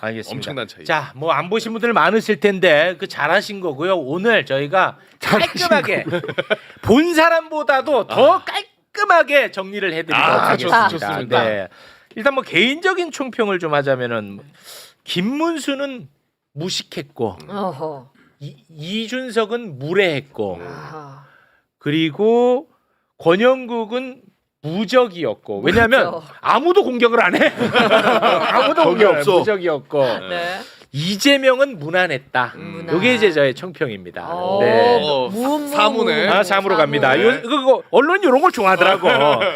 알겠습니다. 엄청난 차이. 자, 뭐 안 보신 분들 많으실 텐데 그 잘하신 거고요. 오늘 저희가 깔끔하게 본 사람보다도 더 깔끔하게 정리를 해드리도록 하겠습니다. 좋습니다. 네. 일단 뭐 개인적인 총평을 좀 하자면은 김문수는 무식했고 어허. 이준석은 무례했고 아하. 그리고 권영국은 무적이었고 왜냐하면 무적. 아무도 공격을 안 해. 아무도 적이 공격을 없어. 무적이었고 네. 이재명은 무난했다. 무난. 이게 이제 저의 청평입니다. 오. 네. 사무네. 아, 잠으로 갑니다. 네. 그거 언론 이런 걸 좋아하더라고.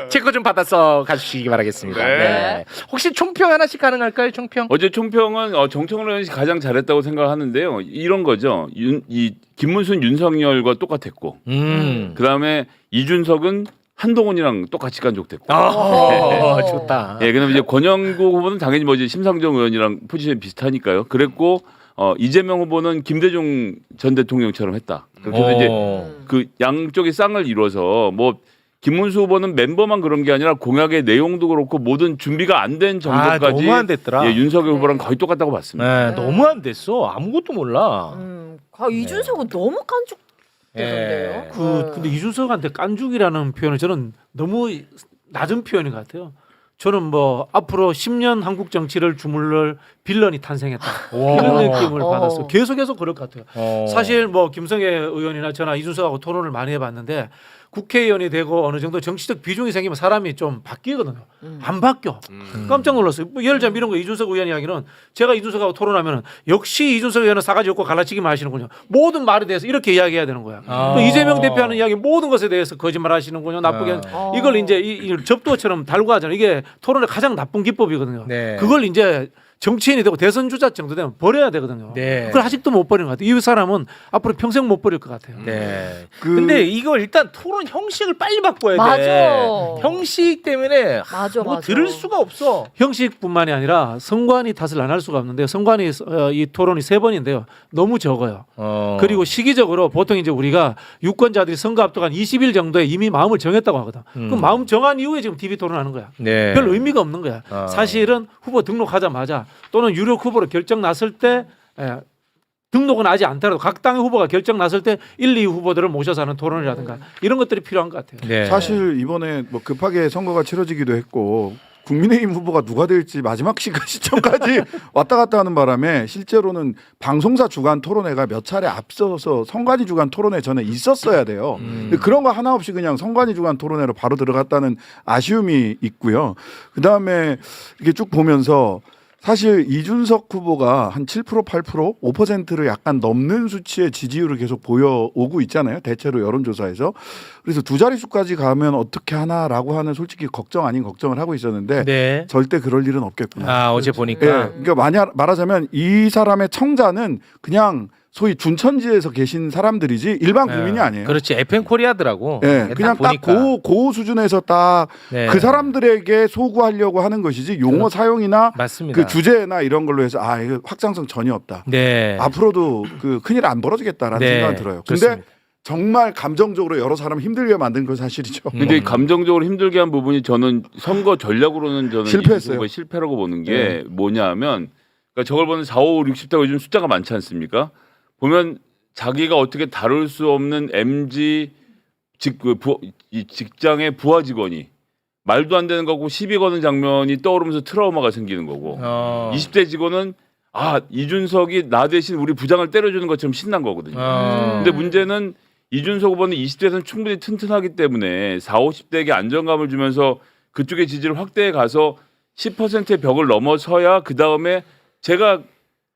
체크 좀 받아서 가주시기 바라겠습니다. 네. 네. 혹시 총평 하나씩 가능할까요? 총평? 어제 총평은 정청래 의원이 가장 잘했다고 생각하는데요. 이런 거죠. 이 김문순 윤석열과 똑같았고, 그다음에 이준석은 한동훈이랑 똑같이 간족됐고. 좋다. 예, 그다음에 이제 권영국 후보는 당연히 뭐 이제 심상정 의원이랑 포지션이 비슷하니까요. 그랬고 이재명 후보는 김대중 전 대통령처럼 했다. 그래서 이제 그 양쪽의 쌍을 이뤄서 뭐 김문수 후보는 멤버만 그런 게 아니라 공약의 내용도 그렇고 모든 준비가 안 된 정도까지 너무 안 됐더라. 예, 윤석열 후보랑 거의 똑같다고 봤습니다. 네, 너무 안 됐어. 아무것도 몰라. 이준석은 너무 깐죽대던데요. 근데 이준석한테 깐죽이라는 표현은 저는 너무 낮은 표현인 것 같아요. 저는 뭐 앞으로 10년 한국 정치를 주물러 빌런이 탄생했다 이런 느낌을 받았어요. 계속해서 그럴 것 같아요. 사실 뭐 김성애 의원이나 저나 이준석하고 토론을 많이 해봤는데 국회의원이 되고 어느 정도 정치적 비중이 생기면 사람이 좀 바뀌거든요. 안 바뀌어. 깜짝 놀랐어요. 뭐 예를 들자면 이런 거 이준석 의원 이야기는 제가 이준석하고 토론하면 역시 이준석 의원은 싸가지 없고 갈라치기만 하시는군요. 모든 말에 대해서 이렇게 이야기해야 되는 거야. 또 이재명 대표하는 이야기 모든 것에 대해서 거짓말 하시는군요. 나쁘게 이걸 이제 이 접두처럼 달고 하잖아요. 이게 토론의 가장 나쁜 기법이거든요. 네. 그걸 이제 정치인이 되고 대선 주자 정도 되면 버려야 되거든요. 네. 그걸 아직도 못 버리는 것 같아요. 이 사람은 앞으로 평생 못 버릴 것 같아요. 네. 근데 이거 일단 토론 형식을 빨리 바꿔야 돼. 맞아. 형식 때문에 뭐 맞아. 들을 수가 없어. 형식뿐만이 아니라 선관위 탓을 안 할 수가 없는데 선관위 이 토론이 3번인데요. 너무 적어요. 그리고 시기적으로 보통 이제 우리가 유권자들이 선거 앞두고 한 20일 정도에 이미 마음을 정했다고 하거든. 그럼 마음 정한 이후에 지금 TV 토론하는 거야. 네. 별 의미가 없는 거야. 사실은 후보 등록하자마자 또는 유력 후보로 결정 났을 때 등록은 아직 않더라도 각 당의 후보가 결정 났을 때 1, 2 후보들을 모셔서 하는 토론이라든가 이런 것들이 필요한 것 같아요. 네. 사실 이번에 뭐 급하게 선거가 치러지기도 했고 국민의힘 후보가 누가 될지 마지막 시점까지 왔다 갔다 하는 바람에 실제로는 방송사 주간 토론회가 몇 차례 앞서서 선관위 주간 토론회 전에 있었어야 돼요. 근데 그런 거 하나 없이 그냥 선관위 주간 토론회로 바로 들어갔다는 아쉬움이 있고요. 그다음에 이렇게 쭉 보면서 사실 이준석 후보가 한 7% 8% 5%를 약간 넘는 수치의 지지율을 계속 보여오고 있잖아요. 대체로 여론조사에서. 그래서 두 자릿수까지 가면 어떻게 하나라고 하는 솔직히 걱정 아닌 걱정을 하고 있었는데 네. 절대 그럴 일은 없겠구나. 어제 예, 보니까. 그러니까 말하자면 이 사람의 청자는 그냥 소위 준천지에서 계신 사람들이지 일반 국민이 아니에요. 그렇지. FM 코리아더라고. 예, 그냥 딱 고 수준에서 딱 그 사람들에게 소구하려고 하는 것이지 용어 사용이나 맞습니다. 그 주제나 이런 걸로 해서 이거 확장성 전혀 없다. 네. 앞으로도 그 큰일 안 벌어지겠다라는 네, 생각이 들어요. 근데 그렇습니다. 정말 감정적으로 여러 사람 힘들게 만든 건 사실이죠. 근데 감정적으로 힘들게 한 부분이 저는 선거 전략으로는 저는 실패했어요. 이준석의 실패라고 보는 게 뭐냐하면 그러니까 저걸 보는 4, 5, 60대가 요즘 숫자가 많지 않습니까? 보면 자기가 어떻게 다룰 수 없는 MZ 이 직장의 부하 직원이 말도 안 되는 거고 시비 거는 장면이 떠오르면서 트라우마가 생기는 거고 20대 직원은 이준석이 나 대신 우리 부장을 때려주는 것처럼 신난 거거든요. 근데 문제는 이준석 후보는 20대에서는 충분히 튼튼하기 때문에 4, 50대에게 안정감을 주면서 그쪽의 지지를 확대해 가서 10%의 벽을 넘어서야 그 다음에 제가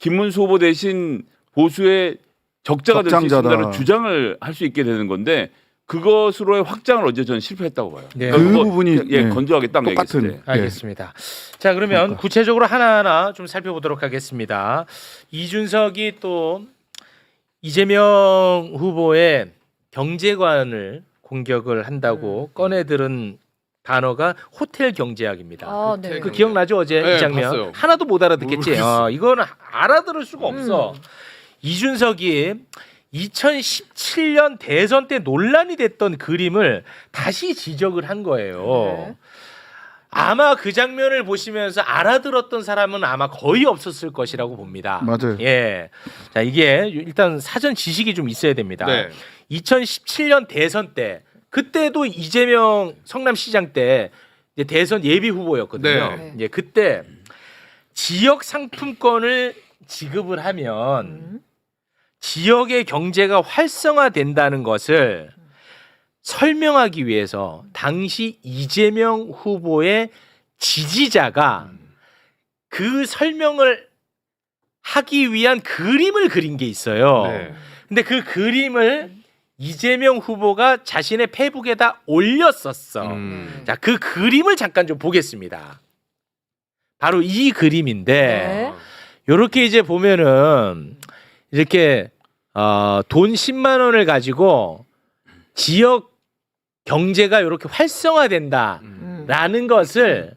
김문수 후보 대신 보수의 적자가 될 수 있다는 주장을 할 수 있게 되는 건데 그것으로의 확장을 어제 저는 실패했다고 봐요. 네. 그 부분이 건조하게 딱 똑같은 얘기했을 때. 알겠습니다. 자, 그러면 구체적으로 하나하나 좀 살펴보도록 하겠습니다. 이준석이 또 이재명 후보의 경제관을 공격을 한다고 꺼내들은 단어가 호텔 경제학입니다. 네. 그 기억나죠? 어제 네, 이 장면. 봤어요. 하나도 못 알아듣겠지. 이거는 알아들을 수가 없어. 이준석이 2017년 대선 때 논란이 됐던 그림을 다시 지적을 한 거예요. 아마 그 장면을 보시면서 알아들었던 사람은 아마 거의 없었을 것이라고 봅니다. 맞아요. 예. 자, 이게 일단 사전 지식이 좀 있어야 됩니다. 네. 2017년 대선 때 그때도 이재명 성남시장 때 이제 대선 예비 후보였거든요. 네. 예, 그때 지역 상품권을 지급을 하면 지역의 경제가 활성화된다는 것을 설명하기 위해서 당시 이재명 후보의 지지자가 그 설명을 하기 위한 그림을 그린 게 있어요. 네. 근데 그 그림을 이재명 후보가 자신의 페이북에다 올렸었어. 자, 그 그림을 잠깐 좀 보겠습니다. 바로 이 그림인데 네. 요렇게 이제 보면은 이렇게 돈 10만 원을 가지고 지역 경제가 이렇게 활성화된다라는 것을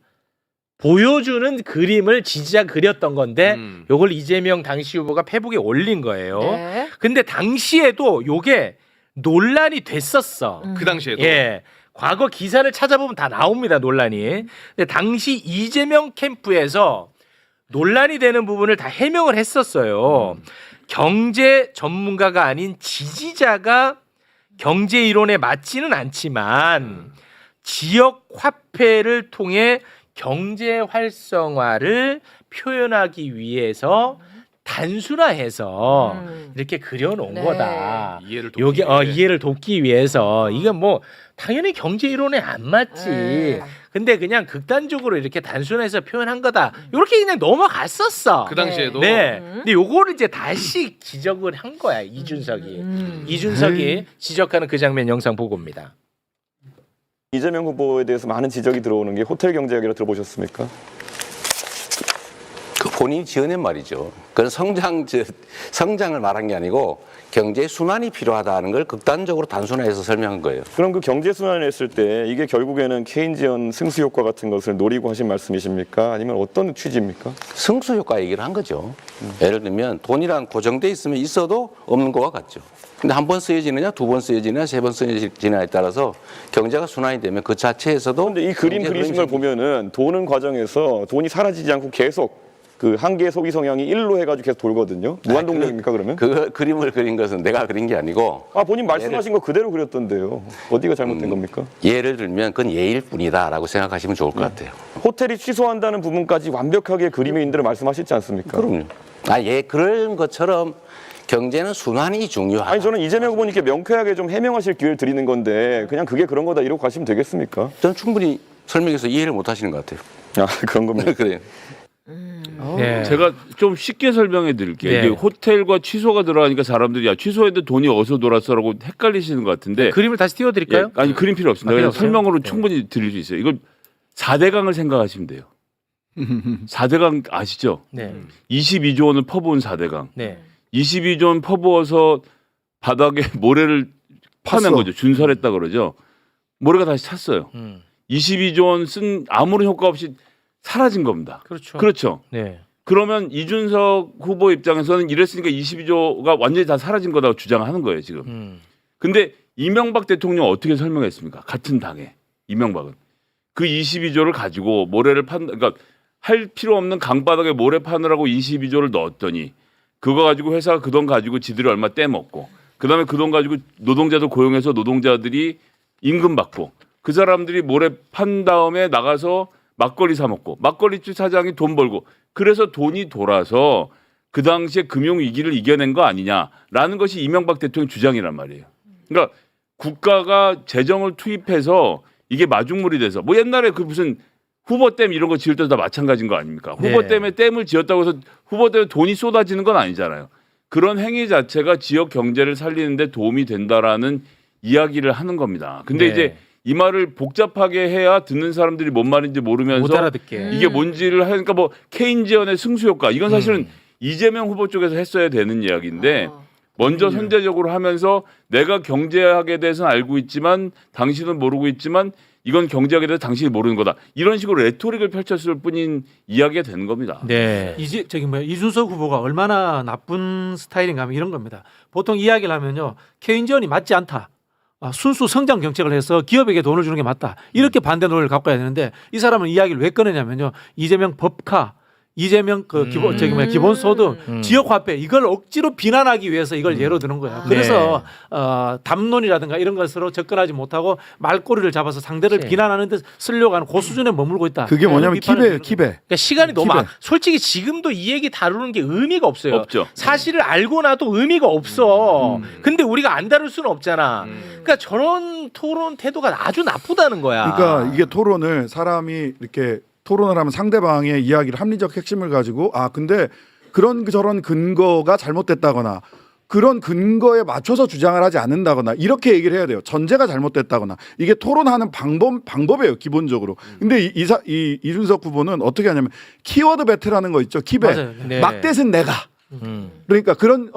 보여주는 그림을 지지자 그렸던 건데 요걸 이재명 당시 후보가 페북에 올린 거예요. 네. 근데 당시에도 요게 논란이 됐었어. 그 당시에도. 예. 과거 기사를 찾아보면 다 나옵니다, 논란이. 근데 당시 이재명 캠프에서 논란이 되는 부분을 다 해명을 했었어요. 경제 전문가가 아닌 지지자가 경제 이론에 맞지는 않지만 지역 화폐를 통해 경제 활성화를 표현하기 위해서 단순화해서 이렇게 그려놓은 네. 거다. 이해를 돕기 요게 위해. 이해를 돕기 위해서 이건 뭐 당연히 경제 이론에 안 맞지. 네. 근데 그냥 극단적으로 이렇게 단순해서 표현한 거다. 이렇게 그냥 넘어갔었어. 그 당시에도. 네. 근데 요거를 이제 다시 지적을 한 거야 이준석이. 이준석이 지적하는 그 장면 영상 보고입니다. 이재명 후보에 대해서 많은 지적이 들어오는 게 호텔 경제 얘기를 들어보셨습니까? 그 본인이 지어낸 말이죠. 그건 성장을 말한 게 아니고 경제 순환이 필요하다는 걸 극단적으로 단순화해서 설명한 거예요. 그럼 그 경제 순환을 했을 때 이게 결국에는 케인지언 승수 효과 같은 것을 노리고 하신 말씀이십니까? 아니면 어떤 취지입니까? 승수 효과 얘기를 한 거죠. 예를 들면 돈이란 고정돼 있으면 있어도 없는 거와 같죠. 근데 한 번 쓰여지느냐, 두 번 쓰여지느냐, 세 번 쓰여지느냐에 따라서 경제가 순환이 되면 그 자체에서도. 그런데 이 그림 그리신 걸 보면은 도는 과정에서 돈이 사라지지 않고 계속 그 한계 소비 성향이 1로 해가지고 계속 돌거든요. 무한 동력입니까 그러면? 그 그림을 그린 것은 내가 그린 게 아니고. 아 본인 말씀하신 거 그대로 그렸던데요. 어디가 잘못된 겁니까? 예를 들면 그건 예일 뿐이다라고 생각하시면 좋을 것 같아요. 호텔이 취소한다는 부분까지 완벽하게 그림의 인들을 말씀하셨지 않습니까? 그럼요. 그런 것처럼 경제는 순환이 중요하다. 아니 저는 이재명 후보님께 명쾌하게 좀 해명하실 기회를 드리는 건데 그냥 그게 그런 거다 이러고 가시면 되겠습니까? 저는 충분히 설명해서 이해를 못 하시는 것 같아요. 아 그런 겁니다. 그래요. 네. 제가 좀 쉽게 설명해 드릴게요. 네. 이게 호텔과 취소가 들어가니까 사람들이 야 취소했는데 돈이 어디서 돌았어라고 헷갈리시는 것 같은데 그림을 다시 띄워드릴까요? 예, 아니 그림 필요 없습니다. 아, 필요 그냥 없어요? 설명으로 네. 충분히 드릴 수 있어요. 이걸 4대강을 생각하시면 돼요. 4대강 아시죠? 네. 22조 원을 퍼부은 4대강. 네. 22조 원 퍼부어서 바닥에 모래를 파낸 팠어. 거죠. 준설했다 그러죠. 모래가 다시 찼어요. 22조 원 쓴 아무런 효과 없이 사라진 겁니다. 그렇죠. 그렇죠. 네. 그러면 이준석 후보 입장에서는 이랬으니까 22조가 완전히 다 사라진 거라고 주장하는 거예요, 지금. 근데 이명박 대통령 어떻게 설명했습니까? 같은 당에 이명박은 그 22조를 가지고 모래를 그러니까 할 필요 없는 강바닥에 모래 파느라고 22조를 넣었더니 그거 가지고 회사가 그 돈 가지고 지들이 얼마 떼먹고 그다음에 그 돈 가지고 노동자들 고용해서 노동자들이 임금 받고 그 사람들이 모래 판 다음에 나가서 막걸리 사 먹고 막걸리집 사장이 돈 벌고 그래서 돈이 돌아서 그 당시에 금융 위기를 이겨낸 거 아니냐라는 것이 이명박 대통령 주장이란 말이에요. 그러니까 국가가 재정을 투입해서 이게 마중물이 돼서 뭐 옛날에 그 무슨 후보댐 이런 거 지을 때도 다 마찬가지인 거 아닙니까? 네. 후보댐에 댐을 지었다고 해서 후보댐에 돈이 쏟아지는 건 아니잖아요. 그런 행위 자체가 지역 경제를 살리는 데 도움이 된다라는 이야기를 하는 겁니다. 근데 네. 이제 이 말을 복잡하게 해야 듣는 사람들이 뭔 말인지 모르면서 못 알아듣게. 이게 뭔지를 하니까 뭐 케인지언의 승수 효과 이건 사실은 이재명 후보 쪽에서 했어야 되는 이야기인데 먼저 선제적으로 하면서 내가 경제학에 대해서는 알고 있지만 당신은 모르고 있지만 이건 경제학에 대해서 당신이 모르는 거다. 이런 식으로 레토릭을 펼쳤을 뿐인 이야기가 되는 겁니다. 네. 이준석 후보가 얼마나 나쁜 스타일인가 하면 이런 겁니다. 보통 이야기를 하면요. 케인지언이 맞지 않다. 순수 성장 정책을 해서 기업에게 돈을 주는 게 맞다. 이렇게 반대 논리를 갖고 가야 되는데 이 사람은 이야기를 왜 꺼내냐면요. 이재명 법카, 이재명 그 기본소득, 지역화폐 이걸 억지로 비난하기 위해서 이걸 예로 드는 거예요. 그래서 담론이라든가 이런 것으로 접근하지 못하고 말꼬리를 잡아서 상대를 비난하는 데 쓰려고 하는 그 수준에 머물고 있다. 그게 뭐냐면 비판을 키베. 그러니까 시간이 너무 기대. 솔직히 지금도 이 얘기 다루는 게 의미가 없어요. 없죠. 사실을 알고 나도 의미가 없어. 근데 우리가 안 다룰 수는 없잖아. 그러니까 저런 토론 태도가 아주 나쁘다는 거야. 그러니까 이게 토론을 사람이 이렇게 토론을 하면 상대방의 이야기를 합리적 핵심을 가지고 근데 그런 저런 근거가 잘못됐다거나 그런 근거에 맞춰서 주장을 하지 않는다거나 이렇게 얘기를 해야 돼요. 전제가 잘못됐다거나 이게 토론하는 방법이에요 기본적으로. 근데 이준석 후보는 어떻게 하냐면 키워드 배틀하는 거 있죠. 키배 맞아요. 네. 막대는 내가. 그러니까 그런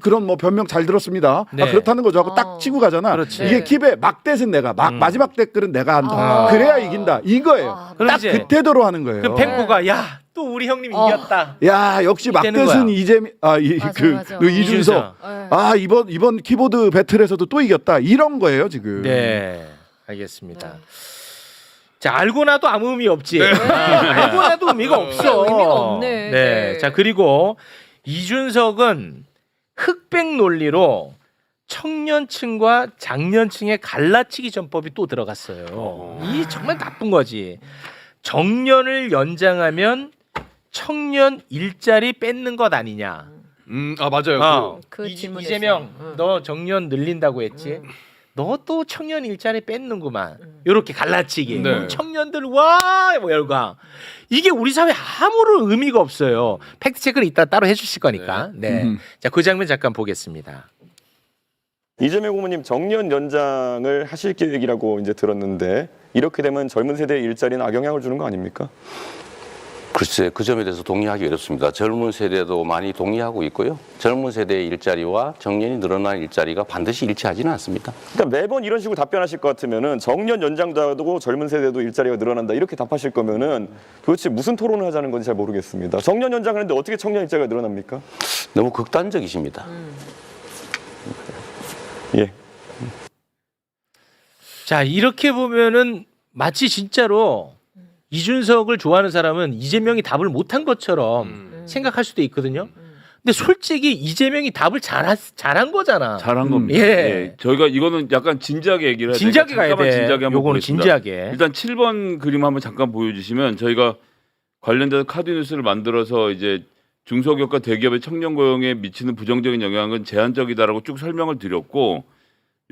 그런 뭐 변명 잘 들었습니다. 네. 그렇다는 거죠 하고 딱 치고 가잖아. 그렇지. 이게 킵에 막대는 내가 마지막 댓글은 내가 한다. 아. 그래야 이긴다. 이거예요. 그럼 딱 이제 그때대로 하는 거예요. 그 팽구가 야 또 우리 형님 이겼다. 야 역시 되는 막대는 거야. 이재명 맞아. 이준석. 이번 키보드 배틀에서도 또 이겼다. 이런 거예요 지금. 네, 알겠습니다. 자, 알고 나도 아무 의미 없지. 알고 나도 의미가 없어. 의미가 없네. 네. 자, 그리고 이준석은 흑백 논리로 청년층과 장년층의 갈라치기 전법이 또 들어갔어요. 이 정말 나쁜 거지. 정년을 연장하면 청년 일자리 뺏는 것 아니냐. 맞아요. 그 질문에서. 이재명, 너 정년 늘린다고 했지. 너도 청년 일자리 뺏는구만. 요렇게 갈라치기. 네. 청년들 뭐 열광. 이게 우리 사회에 아무런 의미가 없어요. 팩트 체크를 이따 따로 해주실 거니까. 네. 자, 그 장면 잠깐 보겠습니다. 이재명 후보님 정년 연장을 하실 계획이라고 이제 들었는데 이렇게 되면 젊은 세대의 일자리는 악영향을 주는 거 아닙니까? 글쎄 그 점에 대해서 동의하기 어렵습니다. 젊은 세대도 많이 동의하고 있고요. 젊은 세대의 일자리와 정년이 늘어난 일자리가 반드시 일치하지는 않습니다. 그러니까 매번 이런 식으로 답변하실 것 같으면은 정년 연장도 하고 젊은 세대도 일자리가 늘어난다 이렇게 답하실 거면은 도대체 무슨 토론을 하자는 건지 잘 모르겠습니다. 정년 연장하는데 어떻게 청년 일자리가 늘어납니까? 너무 극단적이십니다. 예. 자, 이렇게 보면은 마치 진짜로 이준석을 좋아하는 사람은 이재명이 답을 못한 것처럼 생각할 수도 있거든요. 근데 솔직히 이재명이 답을 잘한 거잖아. 잘한 겁니다. 예. 저희가 이거는 약간 진지하게 얘기를 해야 진지하게 가야 잠깐만 돼. 진지하게 한번 요거는 보겠습니다. 진지하게. 일단 7번 그림 한번 잠깐 보여주시면 저희가 관련돼서 카드 뉴스를 만들어서 이제 중소기업과 대기업의 청년 고용에 미치는 부정적인 영향은 제한적이다라고 쭉 설명을 드렸고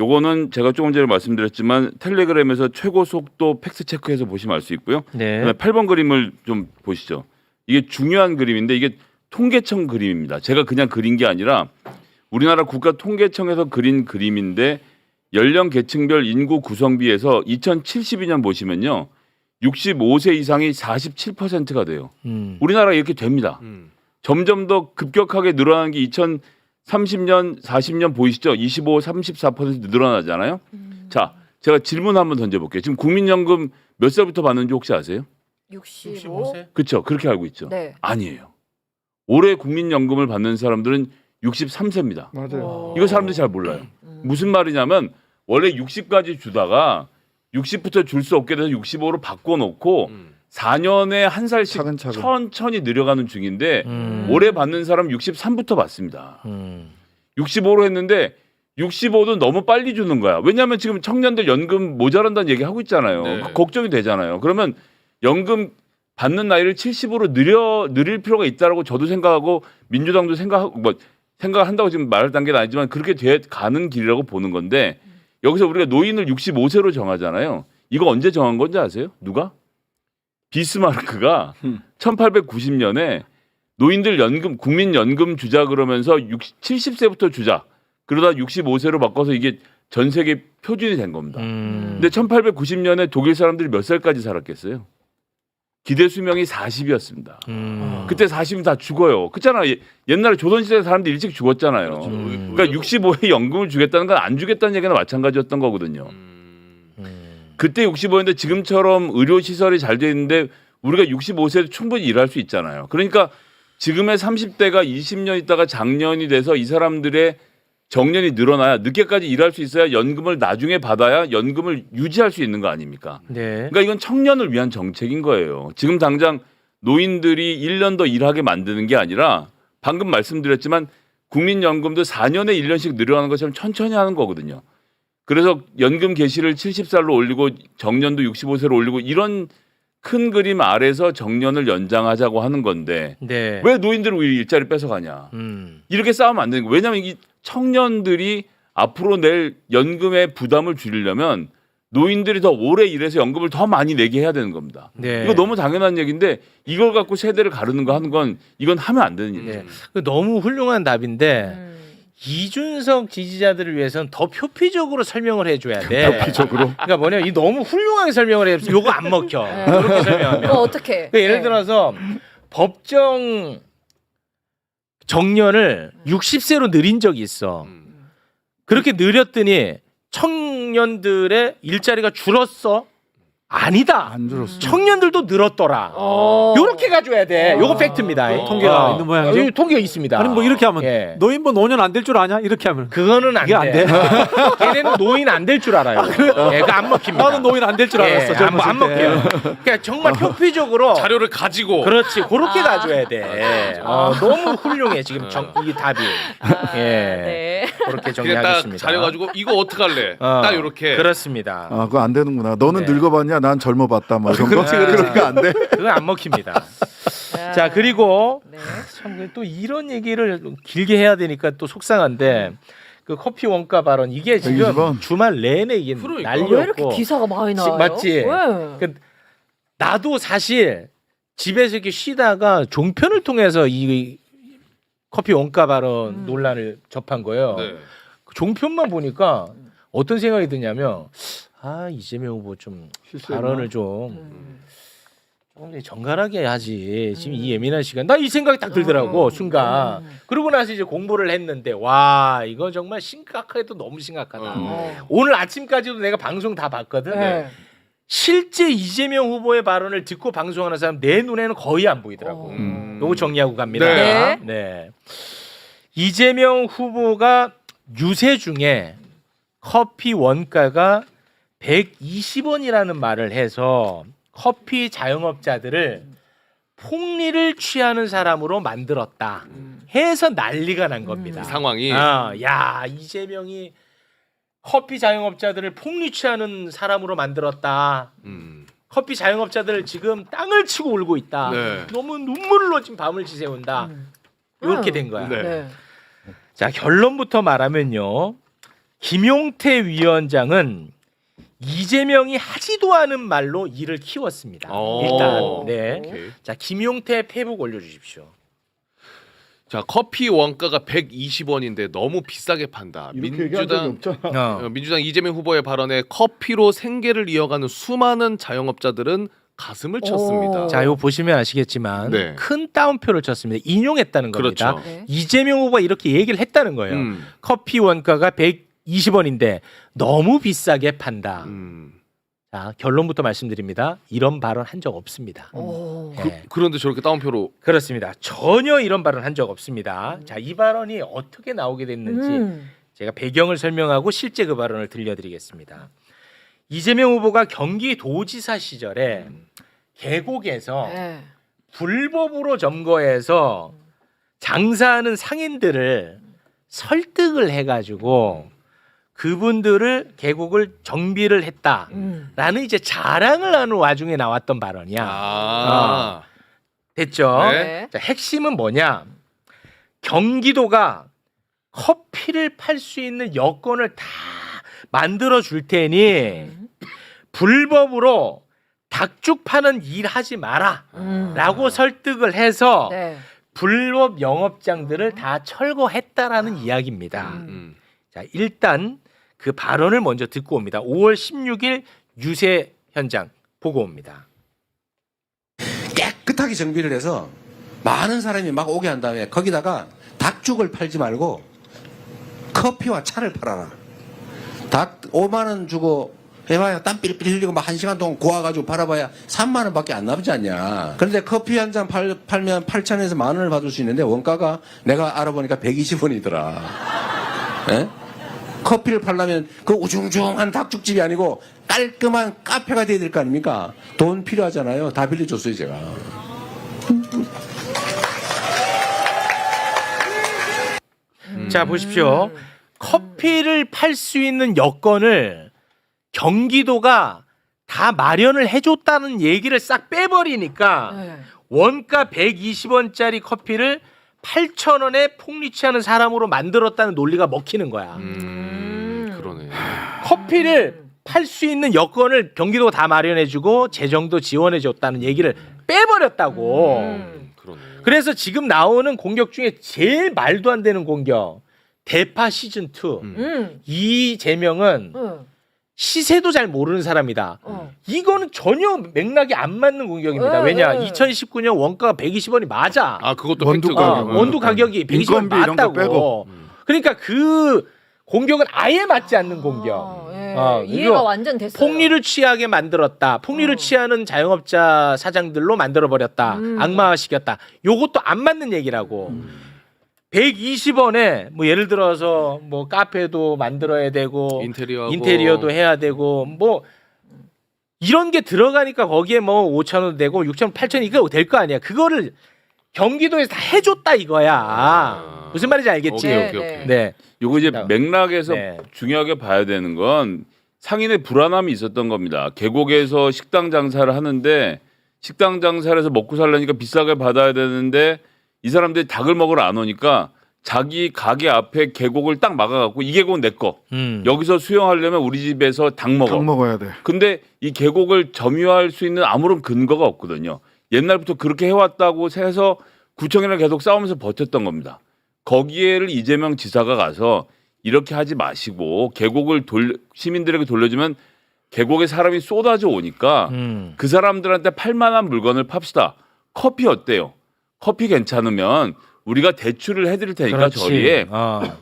요거는 제가 조금 전에 말씀드렸지만 텔레그램에서 최고 속도 팩트 체크해서 보시면 알 수 있고요. 네. 그다음에 8번 그림을 좀 보시죠. 이게 중요한 그림인데 이게 통계청 그림입니다. 제가 그냥 그린 게 아니라 우리나라 국가통계청에서 그린 그림인데 연령 계층별 인구 구성비에서 2072년 보시면요. 65세 이상이 47%가 돼요. 우리나라 이렇게 됩니다. 점점 더 급격하게 늘어나는 게 2030년, 40년 보이시죠? 25, 34% 늘어나잖아요. 자, 제가 질문 한번 던져볼게요. 지금 국민연금 몇 살부터 받는지 혹시 아세요? 65. 그렇죠. 그렇게 알고 있죠. 네. 아니에요. 올해 국민연금을 받는 사람들은 63세입니다. 맞아요. 이거 사람들이 잘 몰라요. 무슨 말이냐면 원래 60까지 주다가 60부터 줄 수 없게 돼서 65로 바꿔놓고 4년에 한 살씩 차근차근. 천천히 늘어가는 중인데 올해 받는 사람 63부터 받습니다. 65로 했는데 65도 너무 빨리 주는 거야. 왜냐하면 지금 청년들 연금 모자란다는 얘기 하고 있잖아요. 네. 걱정이 되잖아요. 그러면 연금 받는 나이를 70으로 늘릴 필요가 있다라고 저도 생각하고 민주당도 생각한다고 지금 말할 단계는 아니지만 그렇게 가는 길이라고 보는 건데 여기서 우리가 노인을 65세로 정하잖아요. 이거 언제 정한 건지 아세요? 누가? 비스마르크가 1890년에 노인들 연금 국민연금 주자 그러면서 70세부터 주자. 그러다 65세로 바꿔서 이게 전 세계 표준이 된 겁니다. 근데 1890년에 독일 사람들이 몇 살까지 살았겠어요? 기대 수명이 40이었습니다. 그때 40이면 다 죽어요. 그렇잖아. 옛날에 조선시대 사람들이 일찍 죽었잖아요. 그러니까 65에 연금을 주겠다는 건 안 주겠다는 얘기나 마찬가지였던 거거든요. 그때 65인데 지금처럼 의료 시설이 잘 돼 있는데 우리가 65세도 충분히 일할 수 있잖아요. 그러니까 지금의 30대가 20년 있다가 장년이 돼서 이 사람들의 정년이 늘어나야 늦게까지 일할 수 있어야 연금을 나중에 받아야 연금을 유지할 수 있는 거 아닙니까? 네. 그러니까 이건 청년을 위한 정책인 거예요. 지금 당장 노인들이 1년 더 일하게 만드는 게 아니라 방금 말씀드렸지만 국민연금도 4년에 1년씩 늘어나는 것처럼 천천히 하는 거거든요. 그래서 연금 개시를 70살로 올리고 정년도 65세로 올리고 이런 큰 그림 아래서 정년을 연장하자고 하는 건데 네. 왜 노인들을 우리 일자리 뺏어가냐. 이렇게 싸우면 안 되는 거예요. 왜냐하면 이 청년들이 앞으로 낼 연금의 부담을 줄이려면 노인들이 더 오래 일해서 연금을 더 많이 내게 해야 되는 겁니다. 네. 이거 너무 당연한 얘기인데 이걸 갖고 세대를 가르는 거 하는 건 이건 하면 안 되는 일이죠. 네. 그 너무 훌륭한 답인데 이준석 지지자들을 위해서는 더 표피적으로 설명을 해줘야 돼. 표피적으로. 그러니까 뭐냐, 이 너무 훌륭하게 설명을 해서 요거 안 먹혀. 그렇게 설명하면. 어떻게? 그러니까 예를 들어서 법정 정년을 60세로 늘린 적이 있어. 그렇게 늘렸더니 청년들의 일자리가 줄었어? 아니다. 안 줄었어. 청년들도 늘었더라. 요렇게 가져야 돼. 요거 팩트입니다. 통계가 있는 모양이죠? 여기 통계가 있습니다. 아니 뭐 이렇게 하면 예. 노인분 5년 안 될 줄 아냐? 이렇게 하면 그거는 안 이게 안 돼? 걔네는 노인 안 될 줄 알아요. 예, 그거 안 먹힙니다. 나는 노인 안 될 줄 알았어. 예, 젊었을 안 때. 먹혀요. 그러니까 정말 표피적으로 자료를 가지고 그렇지, 그렇게 가져야 돼. 너무 훌륭해 지금 이 답이. 예, 네. 그렇게 그냥 딱 정리하겠습니다. 자료 가지고 이거 어떡할래? 딱 이렇게 그렇습니다. 아, 그거 안 되는구나. 너는 네. 늙어봤냐? 난 젊어봤다. 뭐 이런 거. 그렇지, 그렇지. 그러니까 안 돼. 그건 안 먹힙니다. 자, 그리고 네. 참 또 이런 얘기를 길게 해야 되니까 또 속상한데 그 커피 원가 발언 이게 지금 120원? 주말 내내 이게 그러니까. 난리였고. 왜 이렇게 기사가 많이 나와요? 맞지? 왜? 그 나도 사실 집에서 이렇게 쉬다가 종편을 통해서 이 커피 원가 발언 논란을 접한 거예요. 네. 그 종편만 보니까 어떤 생각이 드냐면 이재명 후보 좀 발언을 좀 조금 정갈하게 하지. 지금 이 예민한 시간. 나 이 생각이 딱 들더라고 순간. 그러고 나서 이제 공부를 했는데 와 이거 정말 심각하게도 너무 심각하다. 오늘 아침까지도 내가 방송 다 봤거든. 네. 실제 이재명 후보의 발언을 듣고 방송하는 사람 내 눈에는 거의 안 보이더라고. 요거 정리하고 갑니다. 네. 네. 이재명 후보가 유세 중에 커피 원가가 120원이라는 말을 해서 커피 자영업자들을 폭리를 취하는 사람으로 만들었다 해서 난리가 난 겁니다. 상황이 야 이재명이 커피 자영업자들을 폭리 취하는 사람으로 만들었다. 커피 자영업자들 지금 땅을 치고 울고 있다. 네. 너무 눈물로 지금 밤을 지새운다. 이렇게 된 거야. 네. 네. 자, 결론부터 말하면요. 김용태 위원장은 이재명이 하지도 않은 말로 일을 키웠습니다. 일단 네. 오케이. 자, 김용태 페북 올려주십시오. 자, 커피 원가가 120원인데 너무 비싸게 판다. 이렇게 얘기한 적이 없잖아. 민주당 이재명 후보의 발언에 커피로 생계를 이어가는 수많은 자영업자들은 가슴을 쳤습니다. 자, 이거 보시면 아시겠지만 네. 큰 따옴표를 쳤습니다. 인용했다는 겁니다. 그렇죠. 네. 이재명 후보가 이렇게 얘기를 했다는 거예요. 커피 원가가 120원인데 너무 비싸게 판다. 자, 결론부터 말씀드립니다. 이런 발언 한 적 없습니다. 네. 그런데 저렇게 따옴표로 그렇습니다. 전혀 이런 발언 한 적 없습니다. 자, 이 발언이 어떻게 나오게 됐는지 제가 배경을 설명하고 실제 그 발언을 들려드리겠습니다. 이재명 후보가 경기도지사 시절에 계곡에서 네. 불법으로 점거해서 장사하는 상인들을 설득을 해가지고 그분들을 계곡을 정비를 했다라는 이제 자랑을 하는 와중에 나왔던 발언이야. 됐죠? 네. 자, 핵심은 뭐냐? 경기도가 커피를 팔 수 있는 여건을 다 만들어 줄 테니 불법으로 닭죽 파는 일 하지 마라 라고 설득을 해서 네. 불법 영업장들을 다 철거했다라는 이야기입니다. 자, 일단 그 발언을 먼저 듣고 옵니다. 5월 16일 유세 현장 보고 옵니다. 깨끗하게 정비를 해서 많은 사람이 막 오게 한 다음에 거기다가 닭죽을 팔지 말고 커피와 차를 팔아라. 닭 5만 원 주고 해봐야 땀 삘삘 흘리고 막 1시간 동안 고아가지고 팔아봐야 3만 원밖에 안 남지 않냐. 그런데 커피 한 잔 팔면 8,000원에서 10,000원을 받을 수 있는데 원가가 내가 알아보니까 120원이더라. 예? 커피를 팔려면 그 우중중한 닭죽집이 아니고 깔끔한 카페가 돼야 될 거 아닙니까? 돈 필요하잖아요. 다 빌려줬어요 제가. 자 보십시오. 커피를 팔 수 있는 여건을 경기도가 다 마련을 해줬다는 얘기를 싹 빼버리니까 네. 원가 120원짜리 커피를 8,000원에 폭리취하는 사람으로 만들었다는 논리가 먹히는 거야. 그러네. 커피를 팔 수 있는 여건을 경기도가 다 마련해주고 재정도 지원해줬다는 얘기를 빼버렸다고. 그러네. 그래서 지금 나오는 공격 중에 제일 말도 안 되는 공격 대파 시즌 2. 이재명은 시세도 잘 모르는 사람이다. 이거는 전혀 맥락이 안 맞는 공격입니다. 왜냐? 2019년 원가가 120원이 맞아. 아 그것도 원두 팩트가. 가격. 원두 가격이 120원 인건비 이런 거 맞다고. 빼고. 그러니까 그 공격은 아예 맞지 않는 공격. 이해가 이거 완전 됐어요. 폭리를 취하게 만들었다. 폭리를 취하는 자영업자 사장들로 만들어 버렸다. 악마화시켰다. 요것도 안 맞는 얘기라고. 120원에 뭐 예를 들어서 뭐 카페도 만들어야 되고 인테리어도 해야 되고 뭐 이런 게 들어가니까 거기에 뭐 5,000원 되고 6,000원, 8,000원 이거 될 거 아니야. 그거를 경기도에서 다 해줬다 이거야. 무슨 말인지 알겠지? 오케이. 네. 요거 이제 맥락에서 네. 중요하게 봐야 되는 건 상인의 불안함이 있었던 겁니다. 계곡에서 식당 장사를 하는데 식당 장사를 해서 먹고 살려니까 비싸게 받아야 되는데 이 사람들이 닭을 먹으러 안 오니까 자기 가게 앞에 계곡을 딱 막아갖고 이 계곡은 내 거. 여기서 수영하려면 우리 집에서 닭 먹어. 닭 먹어야 돼. 근데 이 계곡을 점유할 수 있는 아무런 근거가 없거든요. 옛날부터 그렇게 해왔다고 해서 구청이랑 계속 싸우면서 버텼던 겁니다. 거기에를 이재명 지사가 가서 이렇게 하지 마시고 계곡을 시민들에게 돌려주면 계곡에 사람이 쏟아져 오니까 그 사람들한테 팔만한 물건을 팝시다. 커피 어때요? 커피 괜찮으면 우리가 대출을 해드릴 테니까 그렇지. 저리에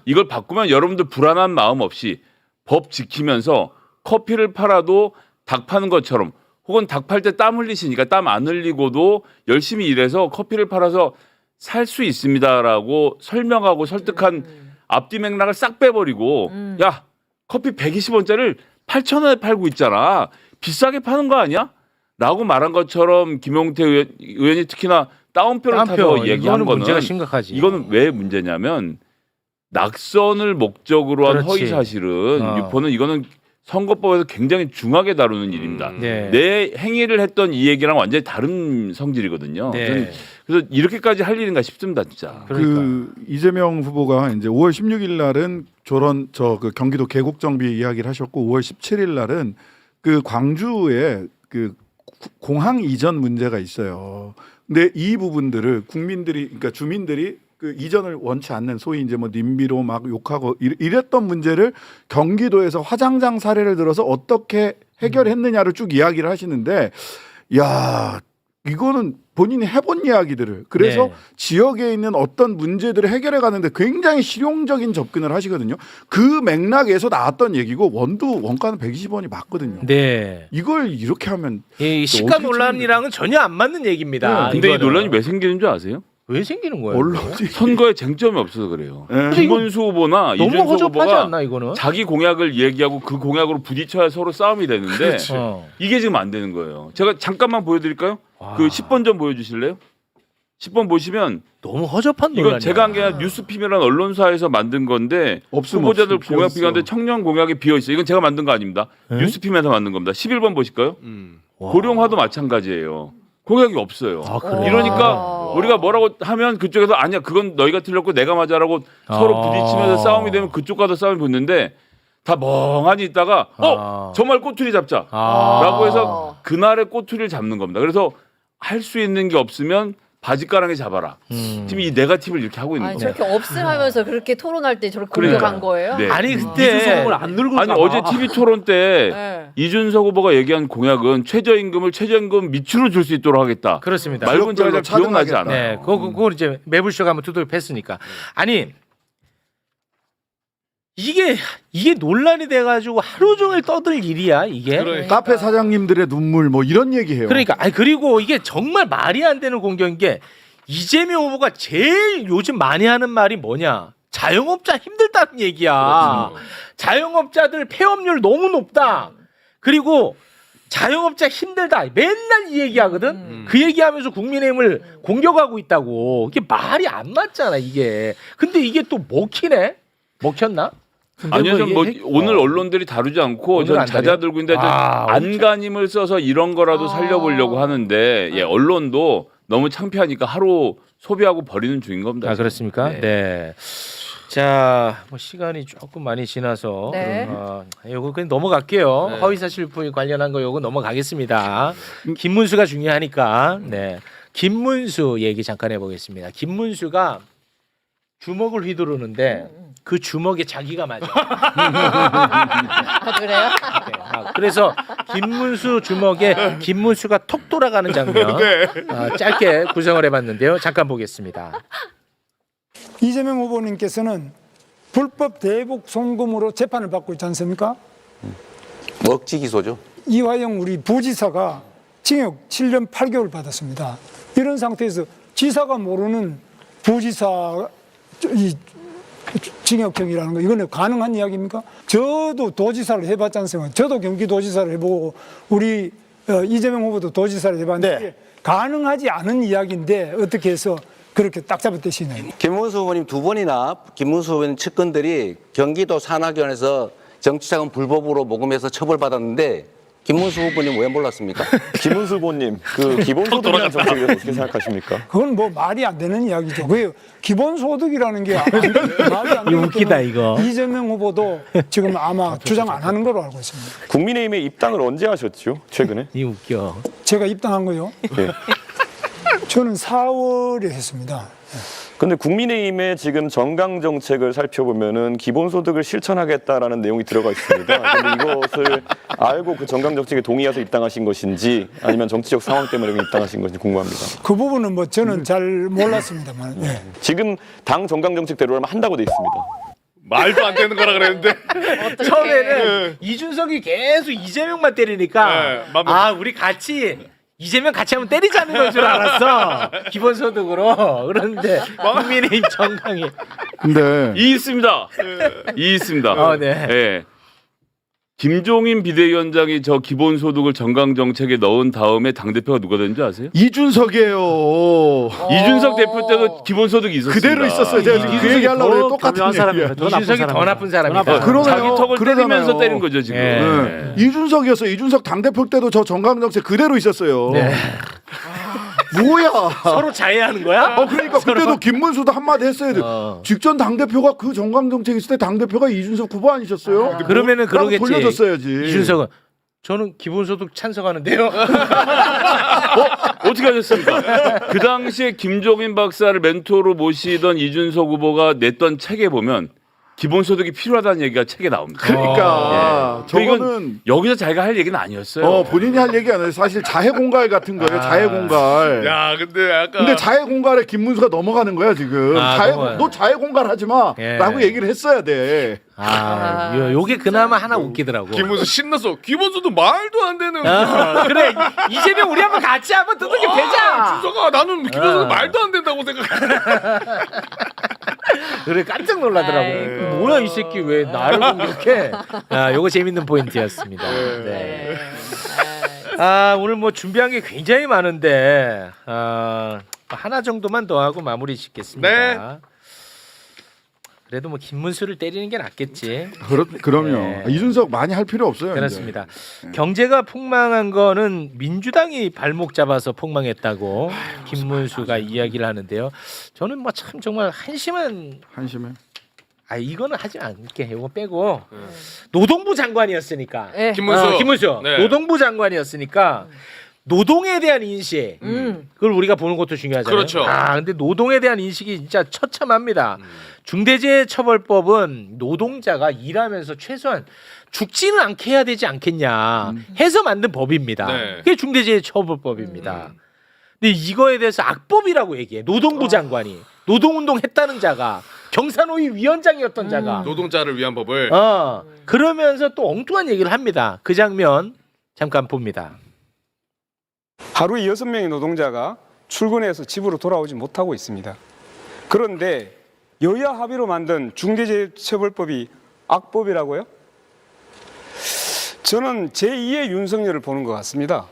이걸 바꾸면 여러분들 불안한 마음 없이 법 지키면서 커피를 팔아도 닭 파는 것처럼 혹은 닭 팔 때 땀 흘리시니까 땀 안 흘리고도 열심히 일해서 커피를 팔아서 살 수 있습니다라고 설명하고 설득한 앞뒤 맥락을 싹 빼버리고 야 커피 120원짜리를 8,000원에 팔고 있잖아. 비싸게 파는 거 아니야? 라고 말한 것처럼 김용태 의원이 특히나 따옴표를 타서 얘기한 이거는 거는 문제가 심각하지. 이거는 왜 문제냐면 낙선을 목적으로 한 그렇지. 허위 사실은 유포는 이거는 선거법에서 굉장히 중하게 다루는 일입니다. 네. 내 행위를 했던 이 얘기랑 완전히 다른 성질이거든요. 네. 그래서 이렇게까지 할 일인가 싶습니다, 진짜. 그 이재명 후보가 이제 5월 16일 날은 그 경기도 계곡 정비 이야기를 하셨고 5월 17일 날은 그 광주에 그 공항 이전 문제가 있어요. 근데 이 부분들을 그러니까 주민들이 그 이전을 원치 않는 소위 이제 뭐 님비로 막 욕하고 이랬던 문제를 경기도에서 화장장 사례를 들어서 어떻게 해결했느냐를 쭉 이야기를 하시는데 야 이거는 본인이 해본 이야기들을 그래서 네. 지역에 있는 어떤 문제들을 해결해 가는데 굉장히 실용적인 접근을 하시거든요. 그 맥락에서 나왔던 얘기고 원가는 120원이 맞거든요. 네. 이걸 이렇게 하면 이 시가 어떻게 논란이랑은 전혀 안 맞는 얘기입니다. 근데 이 이거는. 논란이 왜 생기는 줄 아세요? 왜 생기는 거예요? 언론이 선거에 쟁점이 없어서 그래요. 네. 김문수 후보나 너무 이준석 허접하지 후보가 않나 이거는? 자기 공약을 얘기하고 그 공약으로 부딪혀야 서로 싸움이 되는데 이게 지금 안 되는 거예요. 제가 잠깐만 보여드릴까요? 그 10번 좀 보여주실래요? 10번 보시면 너무 허접한 이건 논란이야. 제가 한 게 아니라 뉴스피이라는 언론사에서 만든 건데 없음 후보자들 없음 공약 비었어. 비교하는데 청년 공약이 비어 있어요. 이건 제가 만든 거 아닙니다. 네? 뉴스피면서 만든 겁니다. 11번 보실까요? 와. 고령화도 마찬가지예요. 공약이 없어요. 아, 그래요? 이러니까 우리가 뭐라고 하면 그쪽에서 아니야 그건 너희가 틀렸고 내가 맞아라고 서로 부딪히면서 싸움이 되면 그쪽 가서 싸움이 붙는데 다 멍하니 있다가 정말 꼬투리 잡자 라고 해서 그날의 꼬투리를 잡는 겁니다. 그래서 할 수 있는 게 없으면 바지가랑에 잡아라. 지금 이 네거티브를 이렇게 하고 있는 아니 겁니다. 저렇게 없음하면서 그렇게 토론할 때 저렇게 그러니까. 공격한 거예요? 네. 아니 이준석 그때 후보를 안 늙을까 아니 봐. 어제 TV 토론 때 네. 이준석 후보가 얘기한 공약은 최저임금을 최저임금 밑으로 줄 수 있도록 하겠다. 그렇습니다. 말은 제가 잘 기억나지 차등하겠다. 않아요. 네, 그걸 이제 매불쇼가 한번 두들겨 팼으니까. 아니 이게 논란이 돼가지고 하루 종일 떠들 일이야 이게. 그러니까. 카페 사장님들의 눈물 뭐 이런 얘기해요. 그러니까 아니 그리고 이게 정말 말이 안 되는 공격인 게 이재명 후보가 제일 요즘 많이 하는 말이 뭐냐? 자영업자 힘들다는 얘기야. 자영업자들 폐업률 너무 높다. 그리고 자영업자 힘들다. 맨날 이 얘기하거든. 그 얘기하면서 국민의힘을 공격하고 있다고. 이게 말이 안 맞잖아 이게. 근데 이게 또 먹히네. 먹혔나? 아니요, 전 뭐 이게 오늘 언론들이 다루지 않고 오늘 전 안 잦아 들고 있는데 안간힘을 써서 이런 거라도 살려보려고 하는데 예, 언론도 너무 창피하니까 하루 소비하고 버리는 중인 겁니다. 아 그렇습니까? 네. 자, 뭐 시간이 조금 많이 지나서 네. 요거 그냥 넘어갈게요. 네. 허위사실부에 관련한 거 요거 넘어가겠습니다. 김문수가 중요하니까. 네. 김문수 얘기 잠깐 해보겠습니다. 김문수가 주먹을 휘두르는데 그 주먹에 자기가 맞아. 아, 그래요? 네. 그래서 김문수 주먹에 김문수가 톡 돌아가는 장면 짧게 구성을 해봤는데요. 잠깐 보겠습니다. 이재명 후보님께서는 불법 대북 송금으로 재판을 받고 있지 않습니까? 억지 기소죠. 이화영 우리 부지사가 징역 7년 8개월 받았습니다. 이런 상태에서 지사가 모르는 부지사 이 징역형이라는 거 이거는 가능한 이야기입니까? 저도 도지사를 해봤지 않습니까? 저도 경기도지사를 해보고 우리 이재명 후보도 도지사를 해봤는데 네. 가능하지 않은 이야기인데 어떻게 해서 그렇게 딱 잡아떼시나요? 김문수 후보님 두 번이나 김문수 후보님 측근들이 경기도 산하위원회에서 정치자금 불법으로 모금해서 처벌받았는데 김문수 후보님 왜 몰랐습니까? 김은수 후보님, 그 기본소득이라는 정책에 대해서 어떻게 생각하십니까? 그건 뭐 말이 안 되는 이야기죠. 그 기본소득이라는 게 말이 안 되는 웃기다, 이거. 이재명 후보도 지금 아마 주장 안 하는 걸로 알고 있습니다. 국민의힘에 입당을 언제 하셨죠? 최근에? 이 웃겨. 제가 입당한 거요. 네. 저는 4월에 했습니다. 근데 국민의힘의 지금 정강 정책을 살펴보면은 기본소득을 실천하겠다라는 내용이 들어가 있습니다. 근데 이것을 알고 그 정강 정책에 동의해서 입당하신 것인지 아니면 정치적 상황 때문에 입당하신 것인지 궁금합니다. 그 부분은 뭐 저는 잘 몰랐습니다만. 예. 지금 당 정강 정책대로라면 한다고 돼 있습니다. 말도 안 되는 거라 그랬는데. 처음에는 이준석이 계속 이재명만 때리니까 네, 맘- 우리 같이 이재명 같이 한번 때리자는 건 줄 알았어. 기본소득으로. 그런데 국민의힘 정강이. 근데 이 있습니다. 이 있습니다. 네. 예. 김종인 비대위원장이 저 기본소득을 정강정책에 넣은 다음에 당대표가 누가 됐는지 아세요? 이준석이에요. 이준석 대표 때도 기본소득이 있었습니다. 그대로 있었어요. 제가 지금 그 얘기하려고 더 그래요. 똑같은 교묘한 사람입니다. 얘기예요. 더 나쁜 이준석이 더 사람이다. 나쁜 사람이다. 더 나쁜 그러네요. 자기 턱을 그러잖아요. 때리면서 때린 거죠 지금. 네. 이준석이었어요. 이준석 당대표 때도 저 정강정책 그대로 있었어요. 네. 뭐야? 서로 자해하는 거야? 그러니까 그때도 김문수도 한마디 했어야 돼. 직전 당대표가 그 정강정책 있을 때 당대표가 이준석 후보 아니셨어요? 그러면은 그러겠지. 돌려줬어야지. 이준석은 저는 기본소득 찬성하는데요. 어떻게 하셨습니까? 그 당시에 김종인 박사를 멘토로 모시던 이준석 후보가 냈던 책에 보면 기본소득이 필요하다는 얘기가 책에 나옵니다. 그러니까 저거는 여기서 자기가 할 얘기는 아니었어요. 본인이 할 얘기 아니에요. 사실 자해공갈 같은 거예요. 자해공갈. 야, 근데 약간. 근데 자해공갈에 김문수가 넘어가는 거야 지금. 넘어가요. 너 자해공갈 하지 마라고 예. 얘기를 했어야 돼. 요게 그나마 하나 웃기더라고. 김문수 신나서 기본소득 말도 안 되는. 그래 이재명 우리 한번 같이 한번 두들겨 패자. 준석아, 나는 기본소득 말도 안 된다고 생각해. 그래 깜짝 놀라더라고. 뭐야 이 새끼 왜 나를 공격해? 요거 재밌는 포인트였습니다. 네. 오늘 뭐 준비한 게 굉장히 많은데 하나 정도만 더 하고 마무리 짓겠습니다. 네. 그래도 뭐 김문수를 때리는 게 낫겠지. 그럼요. 네. 이준석 많이 할 필요 없어요. 그렇습니다. 경제가 폭망한 거는 민주당이 발목 잡아서 폭망했다고 김문수가 이야기를 하는데요. 저는 뭐 참 정말 한심해. 이거는 하지 않게 이거 빼고 노동부 장관이었으니까. 네. 김문수 네. 노동부 장관이었으니까 노동에 대한 인식 그걸 우리가 보는 것도 중요하잖아요. 그렇죠. 근데 노동에 대한 인식이 진짜 처참합니다. 중대재해처벌법은 노동자가 일하면서 최소한 죽지는 않게 해야 되지 않겠냐 해서 만든 법입니다. 네. 그게 중대재해처벌법입니다. 근데 이거에 대해서 악법이라고 얘기해. 노동부 장관이 노동운동 했다는 자가 경사노위 위원장이었던 자가 노동자를 위한 법을. 그러면서 또 엉뚱한 얘기를 합니다. 그 장면 잠깐 봅니다. 하루에 6명의 노동자가 출근해서 집으로 돌아오지 못하고 있습니다. 그런데 여야 합의로 만든 중대재해처벌법이 악법이라고요? 저는 제2의 윤석열을 보는 것 같습니다.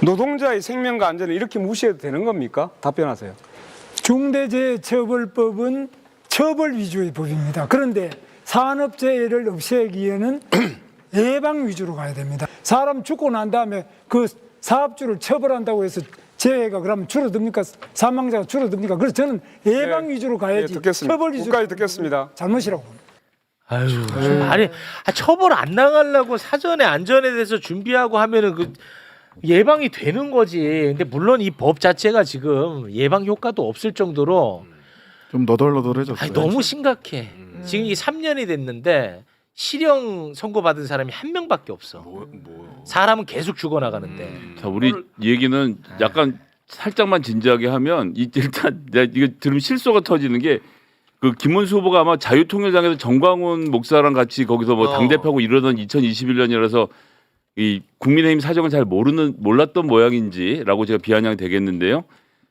노동자의 생명과 안전을 이렇게 무시해도 되는 겁니까? 답변하세요. 중대재해처벌법은 처벌 위주의 법입니다. 그런데 산업재해를 없애기에는 예방 위주로 가야 됩니다. 사람 죽고 난 다음에 그 사업주를 처벌한다고 해서 재해가 그러면 줄어듭니까? 사망자가 줄어듭니까? 그래서 저는 예방 네, 위주로 가야지 듣겠습니다. 처벌 위주로 끝까지 듣겠습니다. 잘못이라고 봅니다. 아유, 말이 처벌 안 당하려고 사전에 안전에 대해서 준비하고 하면은 그 예방이 되는 거지. 근데 물론 이 법 자체가 지금 예방 효과도 없을 정도로 좀 너덜너덜해졌어요. 아니, 너무 심각해. 지금 이 3년이 됐는데 실형 선고받은 사람이 한 명밖에 없어. 사람은 계속 죽어나가는데. 자, 우리 얘기는 약간 살짝만 진지하게 하면 일단 내가 이거 들으면 실소가 터지는 게 그 김문수 후보가 아마 자유통일당에서 정광훈 목사랑 같이 거기서 뭐 당대표하고 이러던 2021년이라서 이 국민의힘 사정을 잘 몰랐던 모양인지라고 제가 비아냥이 되겠는데요.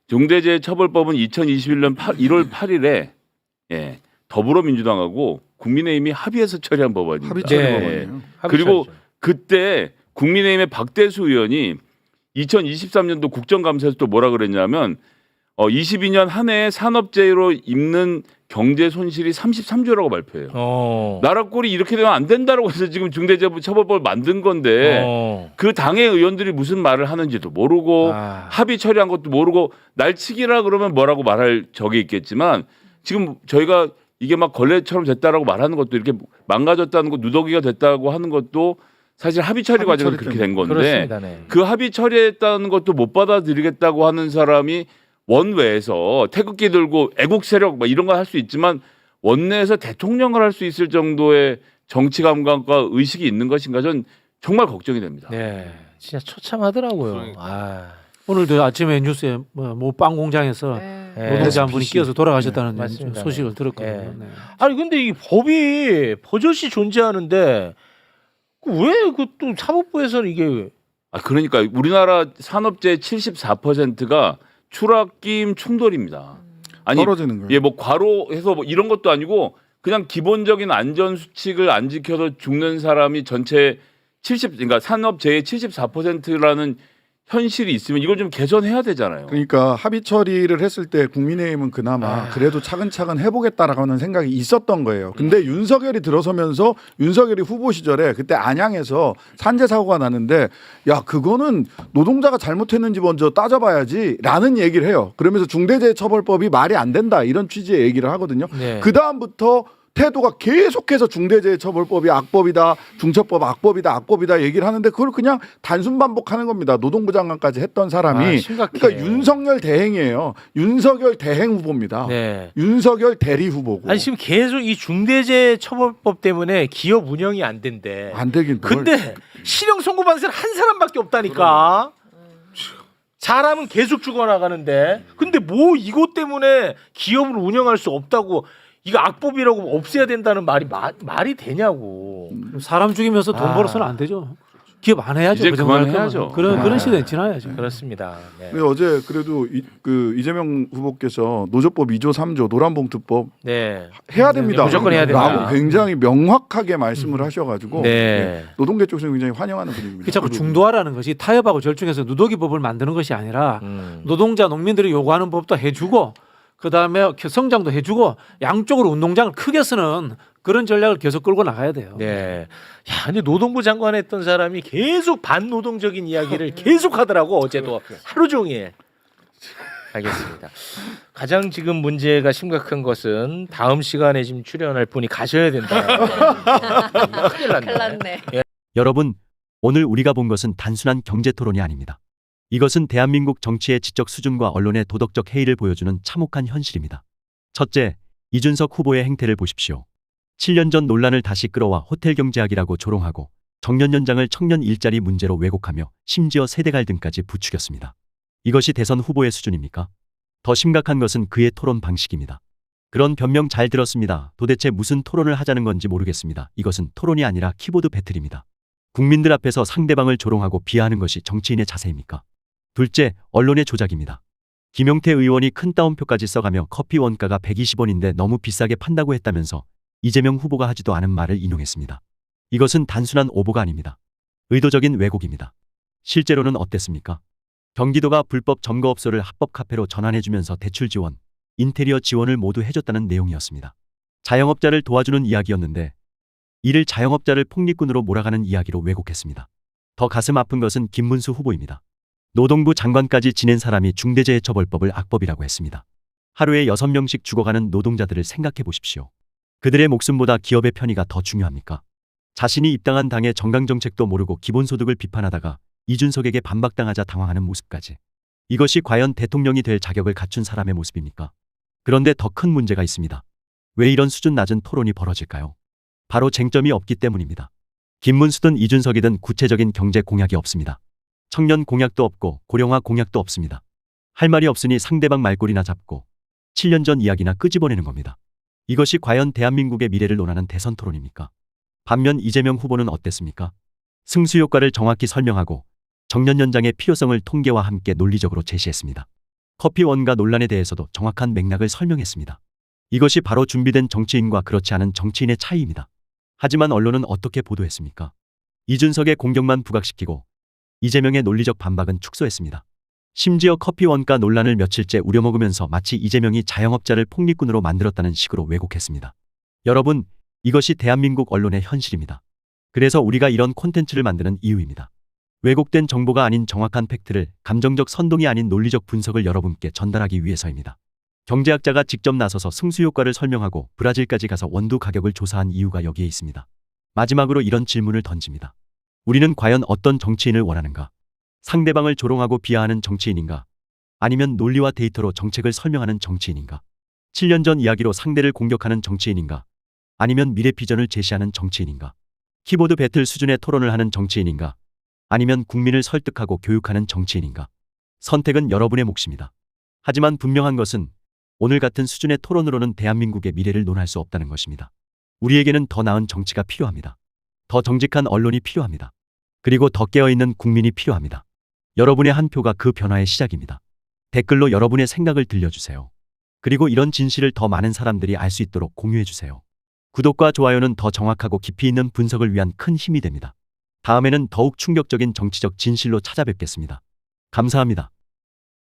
중대재해처벌법은 2021년 1월 8일에 예, 더불어민주당하고 국민의힘이 합의해서 처리한 법안입니다. 합의 처리 네. 법안이에요. 그리고 그때 국민의힘의 박대수 의원이 2023년도 국정감사에서 또 뭐라 그랬냐면 22년 한 해에 산업재해로 입는 경제 손실이 33조라고 발표해요. 나라 꼴이 이렇게 되면 안 된다라고 해서 지금 중대재해처벌법을 만든 건데 그 당의 의원들이 무슨 말을 하는지도 모르고 합의 처리한 것도 모르고 날치기라 그러면 뭐라고 말할 적이 있겠지만 지금 저희가 이게 막 걸레처럼 됐다라고 말하는 것도 이렇게 망가졌다는 거 누더기가 됐다고 하는 것도 사실 합의 처리 과정은 그렇게 된 건데 그렇습니다. 네. 그 합의 처리했다는 것도 못 받아들이겠다고 하는 사람이 원외에서 태극기 들고 애국 세력 막 이런 거 할 수 있지만 원내에서 대통령을 할 수 있을 정도의 정치 감각과 의식이 있는 것인가 전 정말 걱정이 됩니다. 네, 진짜 처참하더라고요. 아, 오늘도 아침에 뉴스에 뭐빵 공장에서 네. 노동자 한 분이 끼어서 돌아가셨다는 맞습니다. 소식을 들었거든요. 네. 네. 아니 근데 이 법이 버젓이 존재하는데 왜 그 또 사법부에서는 이게 그러니까 우리나라 산업재해 74%가 추락김 충돌입니다. 아니 떨어지는 거예요. 예, 뭐 과로해서 뭐 이런 것도 아니고 그냥 기본적인 안전 수칙을 안 지켜서 죽는 사람이 전체 그러니까 산업재해 74%라는 현실이 있으면 이걸 좀 개선해야 되잖아요. 그러니까 합의 처리를 했을 때 국민의힘은 그나마 그래도 차근차근 해보겠다라는 생각이 있었던 거예요. 근데 윤석열이 들어서면서 윤석열이 후보 시절에 그때 안양에서 산재 사고가 나는데 야 그거는 노동자가 잘못했는지 먼저 따져봐야지라는 얘기를 해요. 그러면서 중대재해처벌법이 말이 안 된다 이런 취지의 얘기를 하거든요. 네. 그 다음부터 태도가 계속해서 중대재해처벌법이 악법이다, 중처법 악법이다 얘기를 하는데 그걸 그냥 단순 반복하는 겁니다. 노동부 장관까지 했던 사람이. 심각해. 그러니까 윤석열 대행이에요. 윤석열 대행 후보입니다. 네. 윤석열 대리 후보고. 아니 지금 계속 이 중대재해처벌법 때문에 기업 운영이 안 된대. 안 되긴 뭘. 근데 실형 선고받은 사람 한 사람밖에 없다니까. 사람은 계속 죽어나가는데 근데 뭐 이것 때문에 기업을 운영할 수 없다고 이거 악법이라고 없애야 된다는 말이 되냐고. 사람 죽이면서 돈 벌어서는 안 되죠. 기업 안 해야죠. 이제 그 정도 할 그만해야죠. 거면. 그런 시대에 지나야죠. 그렇습니다. 네. 근데 어제 그래도 그 이재명 후보께서 노조법 2조 3조 노란봉투법 네. 해야 됩니다. 무조건 해야 된다. 라고 굉장히 명확하게 말씀을 하셔가지고 네. 노동계 쪽에서는 굉장히 환영하는 분위기입니다. 그 자꾸 중도화라는 것이 타협하고 절충해서 누더기법을 만드는 것이 아니라 노동자 농민들이 요구하는 법도 해주고 그다음에 성장도 해주고 양쪽으로 운동장을 크게 쓰는 그런 전략을 계속 끌고 나가야 돼요. 네. 야, 근데 노동부 장관 했던 사람이 계속 반노동적인 이야기를 계속 하더라고 어제도 하루 종일. 알겠습니다. 가장 지금 문제가 심각한 것은 다음 시간에 지금 출연할 분이 가셔야 된다. 큰일 났네. 큰일 났네. 여러분, 오늘 우리가 본 것은 단순한 경제 토론이 아닙니다. 이것은 대한민국 정치의 지적 수준과 언론의 도덕적 해이를 보여주는 참혹한 현실입니다. 첫째, 이준석 후보의 행태를 보십시오. 7년 전 논란을 다시 끌어와 호텔 경제학이라고 조롱하고 정년 연장을 청년 일자리 문제로 왜곡하며 심지어 세대 갈등까지 부추겼습니다. 이것이 대선 후보의 수준입니까? 더 심각한 것은 그의 토론 방식입니다. 그런 변명 잘 들었습니다. 도대체 무슨 토론을 하자는 건지 모르겠습니다. 이것은 토론이 아니라 키보드 배틀입니다. 국민들 앞에서 상대방을 조롱하고 비하하는 것이 정치인의 자세입니까? 둘째, 언론의 조작입니다. 김용태 의원이 큰 따옴표까지 써가며 커피 원가가 120원인데 너무 비싸게 판다고 했다면서 이재명 후보가 하지도 않은 말을 인용했습니다. 이것은 단순한 오보가 아닙니다. 의도적인 왜곡입니다. 실제로는 어땠습니까? 경기도가 불법 점거업소를 합법 카페로 전환해주면서 대출 지원, 인테리어 지원을 모두 해줬다는 내용이었습니다. 자영업자를 도와주는 이야기였는데 이를 자영업자를 폭리꾼으로 몰아가는 이야기로 왜곡했습니다. 더 가슴 아픈 것은 김문수 후보입니다. 노동부 장관까지 지낸 사람이 중대재해처벌법을 악법이라고 했습니다. 하루에 6명씩 죽어가는 노동자들을 생각해 보십시오. 그들의 목숨보다 기업의 편의가 더 중요합니까? 자신이 입당한 당의 정강정책도 모르고 기본소득을 비판하다가 이준석에게 반박당하자 당황하는 모습까지. 이것이 과연 대통령이 될 자격을 갖춘 사람의 모습입니까? 그런데 더 큰 문제가 있습니다. 왜 이런 수준 낮은 토론이 벌어질까요? 바로 쟁점이 없기 때문입니다. 김문수든 이준석이든 구체적인 경제 공약이 없습니다. 청년 공약도 없고 고령화 공약도 없습니다. 할 말이 없으니 상대방 말꼬리나 잡고 7년 전 이야기나 끄집어내는 겁니다. 이것이 과연 대한민국의 미래를 논하는 대선 토론입니까? 반면 이재명 후보는 어땠습니까? 승수 효과를 정확히 설명하고 정년 연장의 필요성을 통계와 함께 논리적으로 제시했습니다. 커피 원가 논란에 대해서도 정확한 맥락을 설명했습니다. 이것이 바로 준비된 정치인과 그렇지 않은 정치인의 차이입니다. 하지만 언론은 어떻게 보도했습니까? 이준석의 공격만 부각시키고 이재명의 논리적 반박은 축소했습니다. 심지어 커피 원가 논란을 며칠째 우려먹으면서 마치 이재명이 자영업자를 폭리꾼으로 만들었다는 식으로 왜곡했습니다. 여러분, 이것이 대한민국 언론의 현실입니다. 그래서 우리가 이런 콘텐츠를 만드는 이유입니다. 왜곡된 정보가 아닌 정확한 팩트를 감정적 선동이 아닌 논리적 분석을 여러분께 전달하기 위해서입니다. 경제학자가 직접 나서서 승수 효과를 설명하고 브라질까지 가서 원두 가격을 조사한 이유가 여기에 있습니다. 마지막으로 이런 질문을 던집니다. 우리는 과연 어떤 정치인을 원하는가? 상대방을 조롱하고 비하하는 정치인인가? 아니면 논리와 데이터로 정책을 설명하는 정치인인가? 7년 전 이야기로 상대를 공격하는 정치인인가? 아니면 미래 비전을 제시하는 정치인인가? 키보드 배틀 수준의 토론을 하는 정치인인가? 아니면 국민을 설득하고 교육하는 정치인인가? 선택은 여러분의 몫입니다. 하지만 분명한 것은 오늘 같은 수준의 토론으로는 대한민국의 미래를 논할 수 없다는 것입니다. 우리에게는 더 나은 정치가 필요합니다. 더 정직한 언론이 필요합니다. 그리고 더 깨어있는 국민이 필요합니다. 여러분의 한 표가 그 변화의 시작입니다. 댓글로 여러분의 생각을 들려주세요. 그리고 이런 진실을 더 많은 사람들이 알 수 있도록 공유해주세요. 구독과 좋아요는 더 정확하고 깊이 있는 분석을 위한 큰 힘이 됩니다. 다음에는 더욱 충격적인 정치적 진실로 찾아뵙겠습니다. 감사합니다.